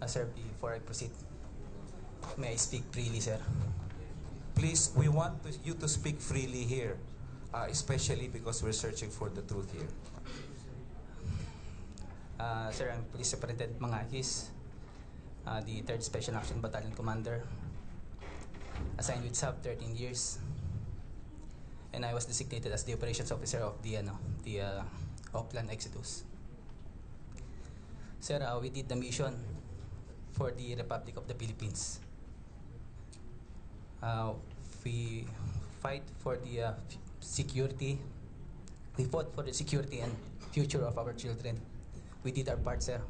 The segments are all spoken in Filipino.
Sir, before I proceed, may I speak freely, sir? Please, we want you to speak freely here, especially because we're searching for the truth here. Sir, I'm Police Superintendent Mangahis, the 3rd Special Action Battalion Commander, assigned with SAP 13 years, and I was designated as the Operations Officer of the Oplan Exodus. Sir, we did the mission for the Republic of the Philippines. We fight for the security. We fought for the security and future of our children. We did our part, sir.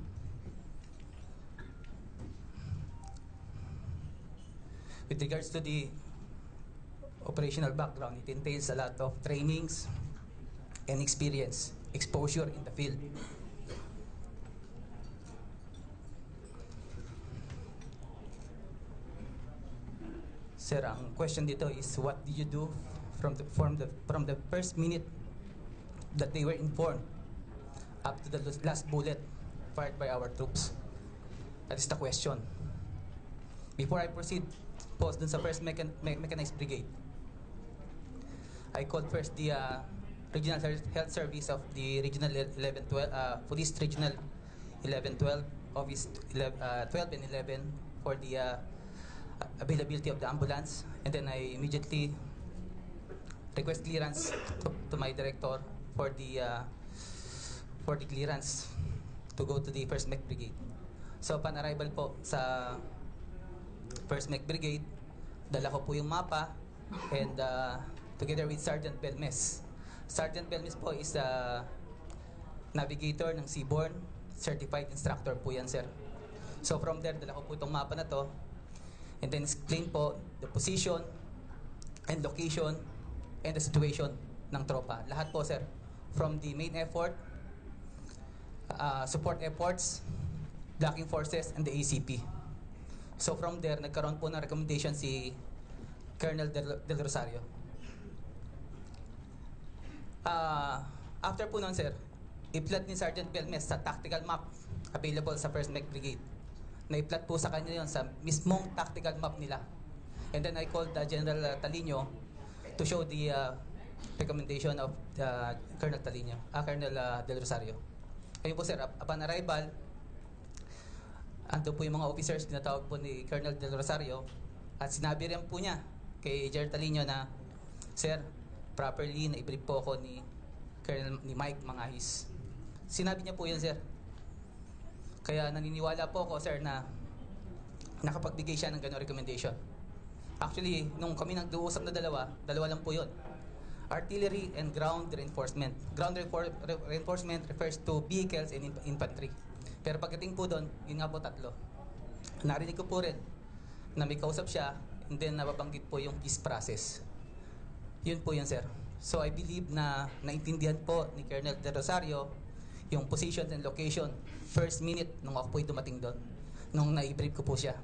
With regards to the operational background, it entails a lot of trainings and experience, exposure in the field. Sir, ang question dito is, what did you do from the first minute that they were informed up to the last bullet fired by our troops? That is the question. Before I proceed, pause dun sa first mechanized brigade. I called first the Regional Health Service of the Regional 1112, Police Regional 1112, Office 12 and 11 for the availability of the ambulance, and then I immediately request clearance to my director for the clearance to go to the 1st Mech Brigade. So upon arrival po sa 1st Mech Brigade, dala ko po yung mapa, and together with Sergeant Belmes. Sergeant Belmes po is a navigator ng Seaborn, certified instructor po yan, sir. So from there, dala ko po itong mapa na to, and then explain po the position and location and the situation ng tropa. Lahat po, sir. From the main effort, support efforts, blocking forces, and the ACP. So from there, nagkaroon po ng recommendation si Colonel Del Rosario. After po nun, sir, i-plot ni Sergeant Belmes sa tactical map available sa 1st Mech Brigade. Na-i-plot po sa kanya yon sa mismong tactical map nila. And then I called General Talino to show the recommendation of Colonel Talino, Colonel Del Rosario. Ayun po, sir, upon arrival, ando po yung mga officers, tinatawag po ni Colonel Del Rosario, at sinabi rin po niya kay General Talino na, sir, properly na-i-brief po ako ni Mike Mangahis. Sinabi niya po yun, sir. Kaya naniniwala po ako, sir, na nakapagbigay siya ng gano'ng recommendation. Actually, nung kami nag-uusap na dalawa lang po yun. Artillery and ground reinforcement. Ground reinforcement refers to vehicles and infantry. Pero pagdating po doon, yun nga po tatlo. Narinig ko po rin na may kausap siya, and then nababanggit po yung peace process. Yun po yun, sir. So I believe na naintindihan po ni Colonel De Rosario yung position and location first minute nung ako po'y dumating doon, nung na-brief ko po siya.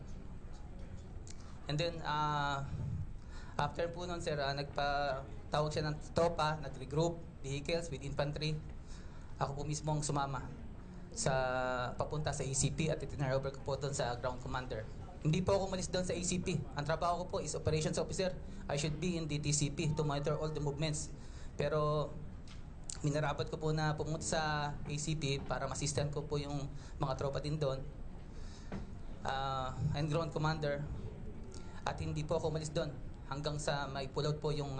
And then after po nun, sir, nagpatawag siya ng tropa, nag-regroup vehicles with infantry. Ako po mismo ang sumama sa papunta sa ACP at itinarover ko po doon sa ground commander. Hindi po ako umalis doon sa ACP. Ang trabaho ko po is operations officer. I should be in the TCP to monitor all the movements. Pero minarapat ko po na pumunta sa ACP para ma-assistan ko po yung mga tropa din doon, and ground commander. At hindi po ako umalis doon hanggang sa may pull out po yung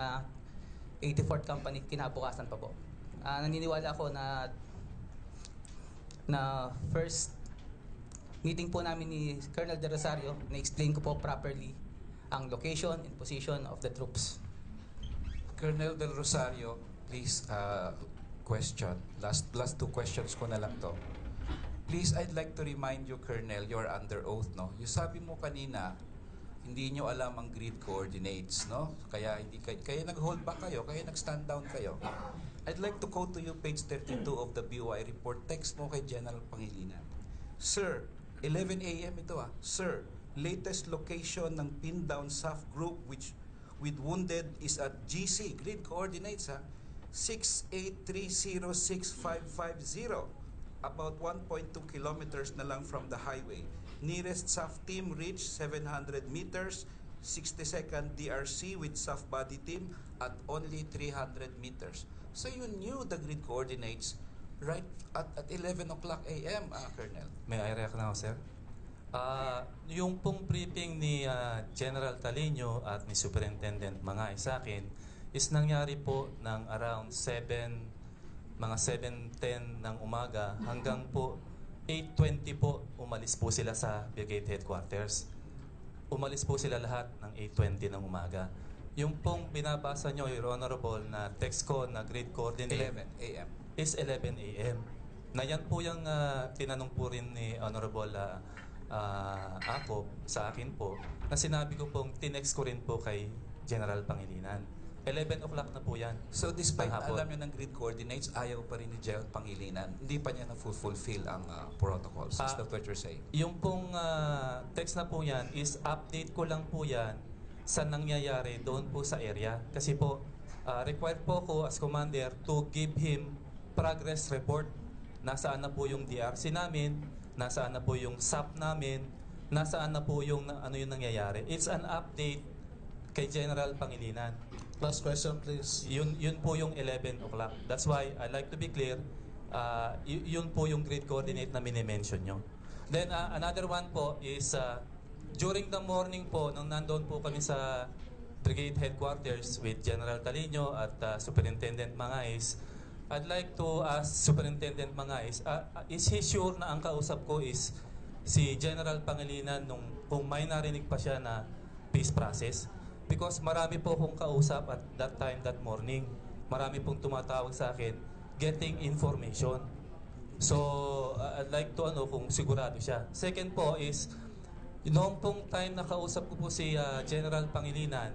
84th Company kinabukasan pa po. Naniniwala ako na first meeting po namin ni Colonel De Rosario, na-explain ko po properly ang location and position of the troops. Colonel Del Rosario, please, question. Last 2 questions ko na lang to. Please, I'd like to remind you, Colonel, you're under oath, no? Yung sabi mo kanina, hindi nyo alam ang grid coordinates, no? Kaya nag-hold back kayo, kaya nag-stand down kayo. I'd like to quote to you page 32 of the BOI report. Text mo kay General Pangilinan. Sir, 11 a.m. ito Sir, latest location ng pinned down SAF group with wounded is at GC, grid coordinates 6830650, about 1.2 kilometers na lang from the highway. Nearest SAF team reached 700 meters, 60-second DRC with SAF body team at only 300 meters. So you knew the grid coordinates right at 11 o'clock a.m., Colonel. May I react now, sir? Yung pong briefing ni General Talino at ni Superintendent Mangay sa akin is nangyari po ng around mga 7:10 ng umaga hanggang po 8:20 po umalis po sila sa brigade headquarters. Umalis po sila lahat ng 8:20 ng umaga. Yung pong binabasa nyo, Your Honorable, na text ko na grid coordinate 11 a.m. is 11 a.m. Na yan po yung tinanong po rin ni Honorable ako sa akin po, na sinabi ko pong tinext ko rin po kay General Pangilinan. 11 o'clock na po yan. So despite Ng hapon. alam nyo ng grid coordinates, ayaw pa rin ni General Pangilinan. Hindi pa niya na-fulfill ang protocols. Is that what you're saying? Yung pong text na po yan is update ko lang po yan sa nangyayari doon po sa area. Kasi po, required po ako as commander to give him progress report. Nasaan na po yung DRC namin, nasaan na po yung SAP namin, nasaan na po yung ano yung nangyayari. It's an update kay General Pangilinan. Last question, please. Yun po yung 11 o'clock. That's why I like to be clear, yun po yung grid coordinate na minimension nyo. Then another one po is during the morning po, nung nandoon po kami sa brigade headquarters with General Talino at Superintendent Mangais, I'd like to ask Superintendent Mangais, is he sure na ang kausap ko is si General Pangilinan nung kung may narinig pa siya na peace process? Because marami po akong kausap at that time, that morning. Marami pong tumatawag sa akin, getting information. So, I'd like to kung sigurado siya. Second po is, noong pong time na kausap ko po si General Pangilinan,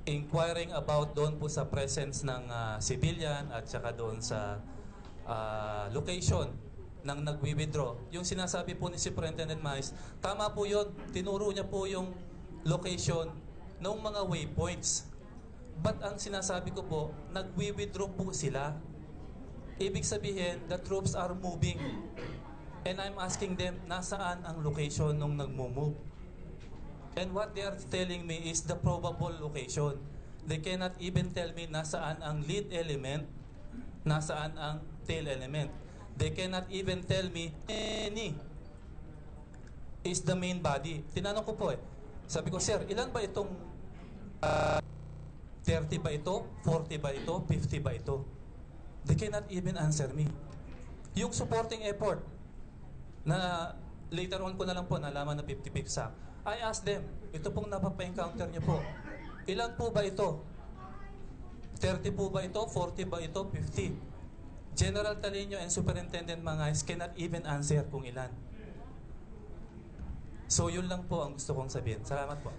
inquiring about doon po sa presence ng civilian at saka doon sa location ng nagwi-withdraw. Yung sinasabi po ni Superintendent Mais, tama po yun. Tinuro niya po yung location ng mga waypoints. But ang sinasabi ko po, nagwi-withdraw po sila. Ibig sabihin, the troops are moving. And I'm asking them, nasaan ang location nung nagmo-move? And what they are telling me is the probable location. They cannot even tell me nasaan ang lead element, nasaan ang tail element. They cannot even tell me any is the main body. Tinanong ko po sabi ko, sir, ilan ba itong 30 ba ito? 40 ba ito? 50 ba ito? They cannot even answer me. Yung supporting effort na later on ko na lang po nalaman na 50-50 sa I asked them, ito pong napapa-encounter niyo po. Ilan po ba ito? 30 po ba ito? 40 ba ito? 50? General Talino and Superintendent Mangais cannot even answer kung ilan. So yun lang po ang gusto kong sabihin. Salamat po.